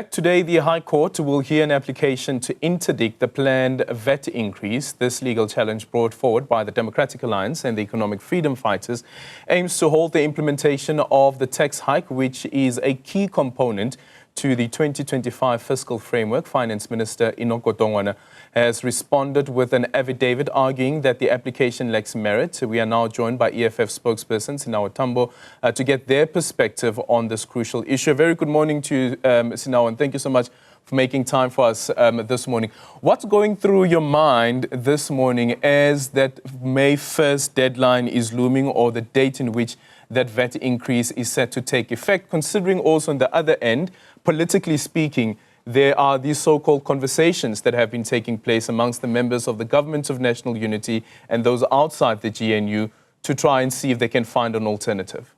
Today, the High Court will hear an application to interdict the planned VAT increase. This legal challenge brought forward by the Democratic Alliance and the Economic Freedom Fighters aims to halt the implementation of the tax hike, which is a key component to the 2025 fiscal framework. Finance Minister Sinawo Tambo has responded with an affidavit arguing that the application lacks merit. We are now joined by EFF spokesperson Sinawo Tambo to get their perspective on this crucial issue. A very good morning to you, Sinawo, and thank you so much for making time for us this morning. What's going through your mind this morning as that May 1st deadline is looming, or the date in which that VAT increase is set to take effect, considering also on the other end, politically speaking, there are these so-called conversations that have been taking place amongst the members of the Government of National Unity and those outside the GNU to try and see if they can find an alternative?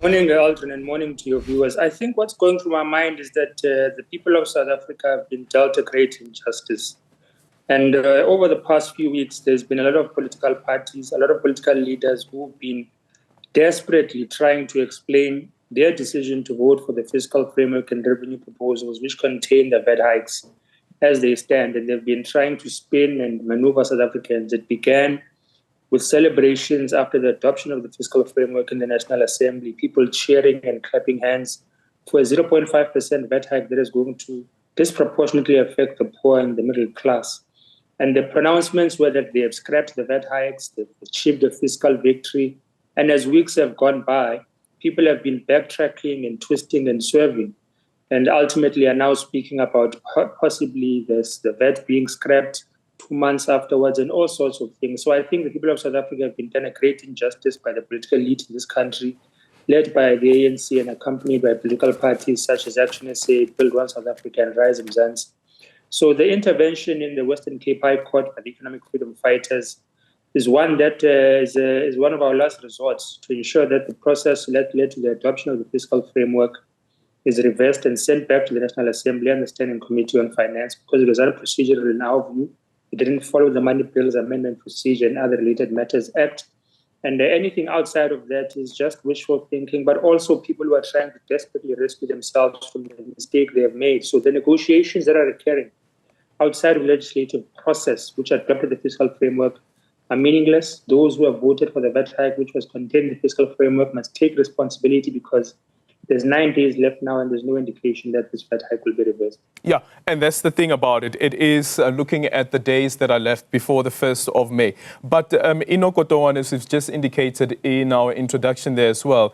Morning, Aldrin, and morning to your viewers. I think what's going through my mind is that the people of South Africa have been dealt a great injustice. And over the past few weeks, there's been a lot of political parties, a lot of political leaders who've been desperately trying to explain their decision to vote for the fiscal framework and revenue proposals, which contain the VAT hikes as they stand. And they've been trying to spin and maneuver South Africans. It began with celebrations after the adoption of the fiscal framework in the National Assembly, people cheering and clapping hands for a 0.5% VAT hike that is going to disproportionately affect the poor and the middle class. And the pronouncements were that they have scrapped the VAT hikes, they've achieved a fiscal victory. And as weeks have gone by, people have been backtracking and twisting and swerving, and ultimately are now speaking about possibly the VAT being scrapped 2 months afterwards and all sorts of things. So I think the people of South Africa have been done a great injustice by the political elite in this country, led by the ANC and accompanied by political parties such as Action SA, Build One South Africa, and Rise Mzansi. So the intervention in the Western Cape High Court by the Economic Freedom Fighters is one that is one of our last resorts to ensure that the process that led to the adoption of the fiscal framework is reversed and sent back to the National Assembly and the Standing Committee on Finance, because it was unprocedural in our view. It didn't follow the Money Bills Amendment Procedure and Other Related Matters Act. And anything outside of that is just wishful thinking, but also people who are trying to desperately rescue themselves from the mistake they have made. So the negotiations that are occurring outside of the legislative process, which adopted the fiscal framework, are meaningless. Those who have voted for the VAT hike, which was contained in the fiscal framework, must take responsibility, because there's 9 days left now and there's no indication that this VAT hike will be reversed. Yeah, and that's the thing about it. It is looking at the days that are left before the 1st of May. But Sinawo Tambo, as we've just indicated in our introduction there as well,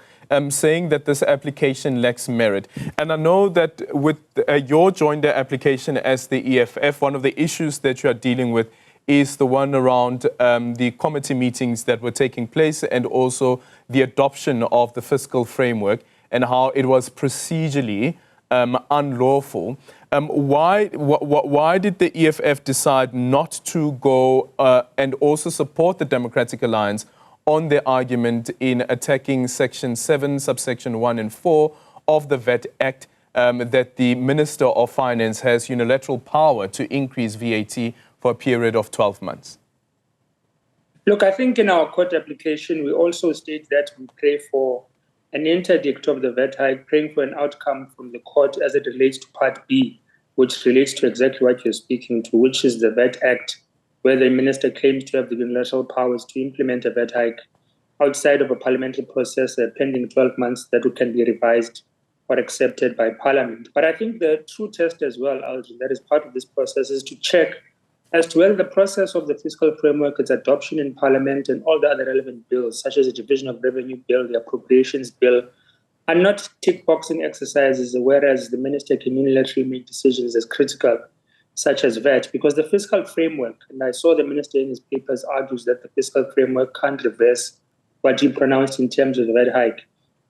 saying that this application lacks merit. And I know that with your joinder application as the EFF, one of the issues that you are dealing with is the one around the committee meetings that were taking place, and also the adoption of the fiscal framework and how it was procedurally unlawful. Why did the EFF decide not to go and also support the Democratic Alliance on their argument in attacking Section 7, subsection 1 and 4 of the VAT Act, that the Minister of Finance has unilateral power to increase VAT for a period of 12 months? Look, I think in our court application, we also state that we pray for an interdict of the VAT hike, praying for an outcome from the court as it relates to Part B, which relates to exactly what you're speaking to, which is the VAT Act, where the minister claims to have the unilateral powers to implement a VAT hike outside of a parliamentary process pending 12 months that can be revised or accepted by Parliament. But I think the true test as well, Aldrin, that is part of this process, is to check as to whether the process of the fiscal framework, its adoption in Parliament, and all the other relevant bills, such as the Division of Revenue Bill, the Appropriations Bill, are not tick-boxing exercises, whereas the minister can unilaterally make decisions as critical, such as VAT. Because the fiscal framework, and I saw the minister in his papers argues that the fiscal framework can't reverse what he pronounced in terms of the VAT hike,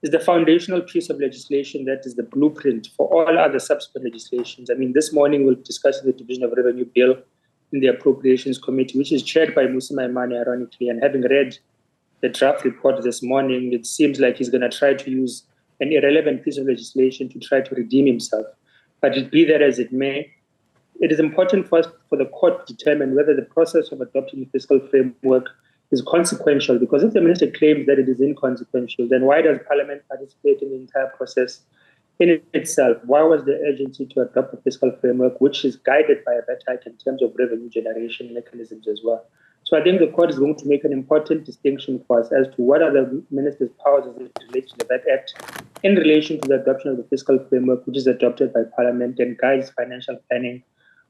is the foundational piece of legislation that is the blueprint for all other subsequent legislations. I mean, this morning we'll discuss the Division of Revenue Bill in the Appropriations Committee, which is chaired by Musi Maimane, ironically. And having read the draft report this morning, it seems like he's going to try to use an irrelevant piece of legislation to try to redeem himself. But it be that as it may, it is important for the court to determine whether the process of adopting the fiscal framework is consequential, because if the minister claims that it is inconsequential, then why does Parliament participate in the entire process? in itself, why was the urgency to adopt a fiscal framework which is guided by a VAT hike in terms of revenue generation mechanisms as well? So I think the court is going to make an important distinction for us as to what are the minister's powers as it relates to the VAT Act in relation to the adoption of the fiscal framework, which is adopted by Parliament and guides financial planning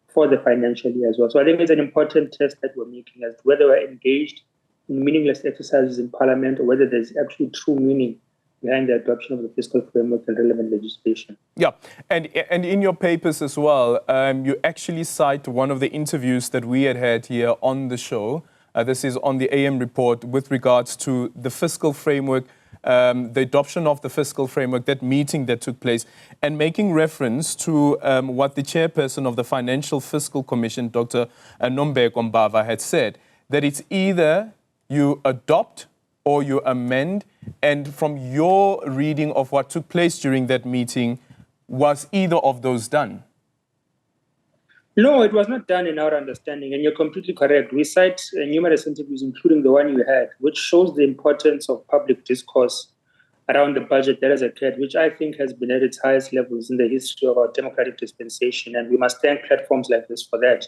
for the financial year as well. So I think it's an important test that we're making as to whether we're engaged in meaningless exercises in Parliament or whether there's actually true meaning behind the adoption of the fiscal framework and relevant legislation. Yeah, and in your papers as well, you actually cite one of the interviews that we had here on the show. This is on the AM report with regards to the fiscal framework, the adoption of the fiscal framework, that meeting that took place, and making reference to what the chairperson of the Financial Fiscal Commission, Dr. Nombeko Mbava, had said, that it's either you adopt or you amend. And from your reading of what took place during that meeting, was either of those done? No, it was not done in our understanding, and you're completely correct. We cite numerous interviews, including the one you had, which shows the importance of public discourse around the budget that has occurred, which I think has been at its highest levels in the history of our democratic dispensation, and we must thank platforms like this for that.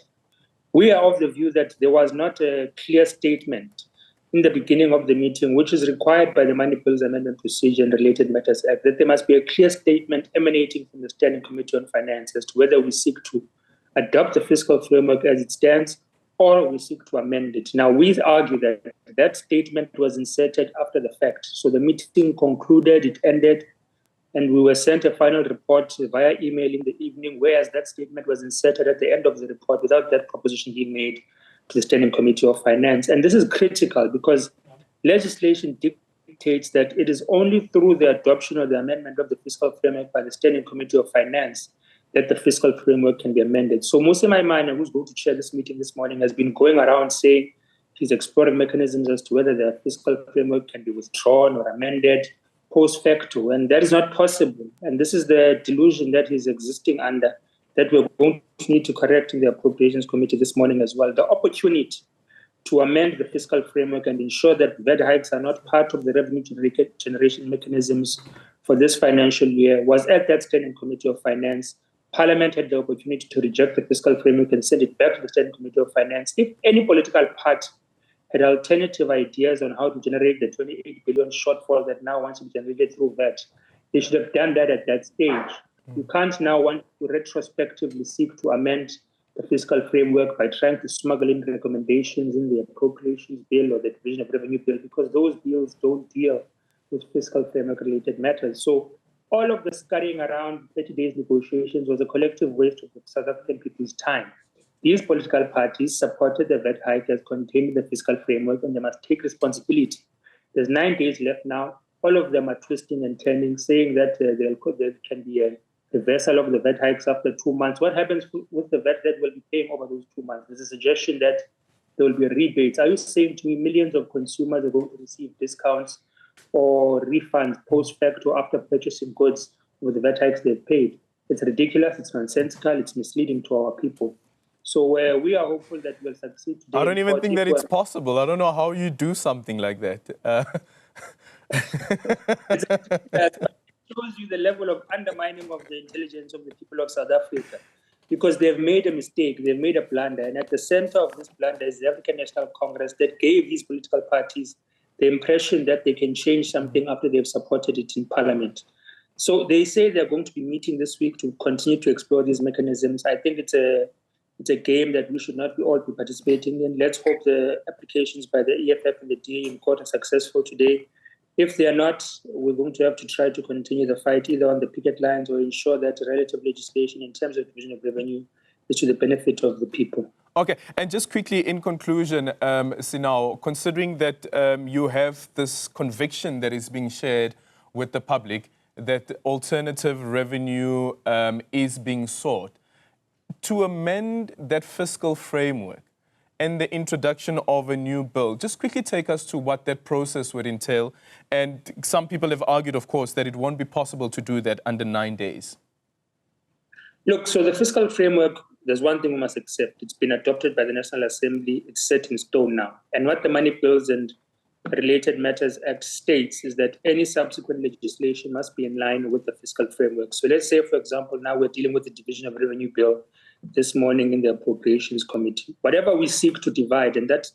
We are of the view that there was not a clear statement in the beginning of the meeting, which is required by the Money Bills Amendment Procedure and Related Matters Act, that there must be a clear statement emanating from the Standing Committee on Finance as to whether we seek to adopt the fiscal framework as it stands or we seek to amend it. Now, we argue that that statement was inserted after the fact. So the meeting concluded, it ended, and we were sent a final report via email in the evening, whereas that statement was inserted at the end of the report without that proposition being made to the Standing Committee of Finance. And this is critical because legislation dictates that it is only through the adoption or the amendment of the fiscal framework by the Standing Committee of Finance that the fiscal framework can be amended. So Musa Maimane, who's going to chair this meeting this morning, has been going around saying he's exploring mechanisms as to whether the fiscal framework can be withdrawn or amended post facto, and that is not possible. And this is the delusion that he's existing under, that we're going to need to correct in the Appropriations Committee this morning as well. The opportunity to amend the fiscal framework and ensure that VAT hikes are not part of the revenue generation mechanisms for this financial year was at that Standing Committee of Finance. Parliament had the opportunity to reject the fiscal framework and send it back to the Standing Committee of Finance. If any political party had alternative ideas on how to generate the 28 billion shortfall that now wants to be generated through VAT, they should have done that at that stage. You can't now want to retrospectively seek to amend the fiscal framework by trying to smuggle in recommendations in the appropriations bill or the division of revenue bill, because those bills don't deal with fiscal framework related matters. So all of the scurrying around 30 days negotiations was a collective waste of the South African people's time. These political parties supported the VAT hike as contained in the fiscal framework, and they must take responsibility. There's 9 days left now. All of them are twisting and turning, saying that there can be a reversal of the VAT hikes after 2 months. What happens with the VAT that will be paying over those 2 months? There's a suggestion that there will be rebates. Are you saying to me millions of consumers are going to receive discounts or refunds post facto after purchasing goods with the VAT hikes they've paid? It's ridiculous, it's nonsensical, it's misleading to our people. So we are hopeful that we'll succeed today. I don't even think that it's possible. I don't know how you do something like that. It shows you the level of undermining of the intelligence of the people of South Africa, because they've made a mistake, they've made a blunder, and at the center of this blunder is the African National Congress that gave these political parties the impression that they can change something after they've supported it in Parliament. So they say they're going to be meeting this week to continue to explore these mechanisms. I think it's a game that we should not all be participating in. Let's hope the applications by the EFF and the DA in court are successful today. If they are not, we're going to have to try to continue the fight either on the picket lines or ensure that relative legislation in terms of division of revenue is to the benefit of the people. Okay, and just quickly in conclusion, Sinawo, considering that you have this conviction that is being shared with the public that alternative revenue is being sought, to amend that fiscal framework and the introduction of a new bill, just quickly take us to what that process would entail. And some people have argued, of course, that it won't be possible to do that under 9 days. Look, so the fiscal framework, there's one thing we must accept. It's been adopted by the National Assembly. It's set in stone now. And what the Money Bills and Related Matters Act states is that any subsequent legislation must be in line with the fiscal framework. So let's say, for example, now we're dealing with the Division of Revenue Bill this morning in the Appropriations Committee. Whatever we seek to divide, and that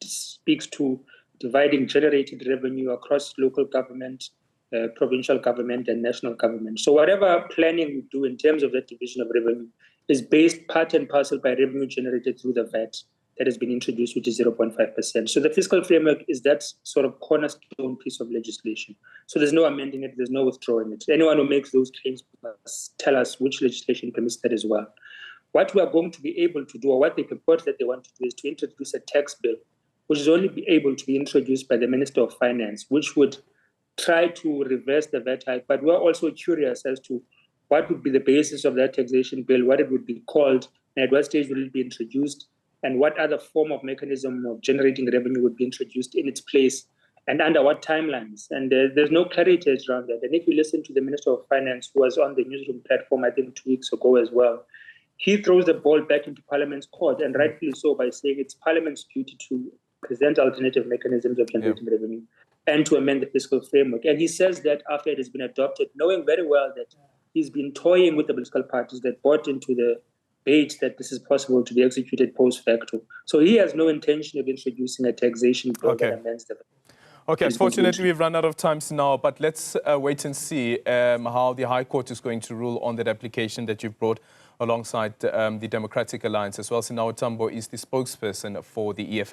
speaks to dividing generated revenue across local government, provincial government, and national government. So whatever planning we do in terms of that division of revenue is based part and parcel by revenue generated through the VAT that has been introduced, which is 0.5%. So the fiscal framework is that sort of cornerstone piece of legislation. So there's no amending it, there's no withdrawing it. Anyone who makes those claims must tell us which legislation permits that as well. What we are going to be able to do, or what they purport that they want to do, is to introduce a tax bill, which is only be able to be introduced by the Minister of Finance, which would try to reverse the VAT hike. But we're also curious as to what would be the basis of that taxation bill, what it would be called, and at what stage will it be introduced, and what other form of mechanism of generating revenue would be introduced in its place, and under what timelines. And there's no clarity around that. And if you listen to the Minister of Finance, who was on the Newzroom platform, I think 2 weeks ago as well, he throws the ball back into Parliament's court, and rightfully so, by saying it's Parliament's duty to present alternative mechanisms of generating revenue and to amend the fiscal framework. And he says that after it has been adopted, knowing very well that he's been toying with the political parties that bought into the bait that this is possible to be executed post facto. So he has no intention of introducing a taxation bill that amends the. Okay, unfortunately, we've run out of time now, but let's wait and see how the High Court is going to rule on that application that you've brought alongside the Democratic Alliance as well. Sinawo Tambo is the spokesperson for the EFF.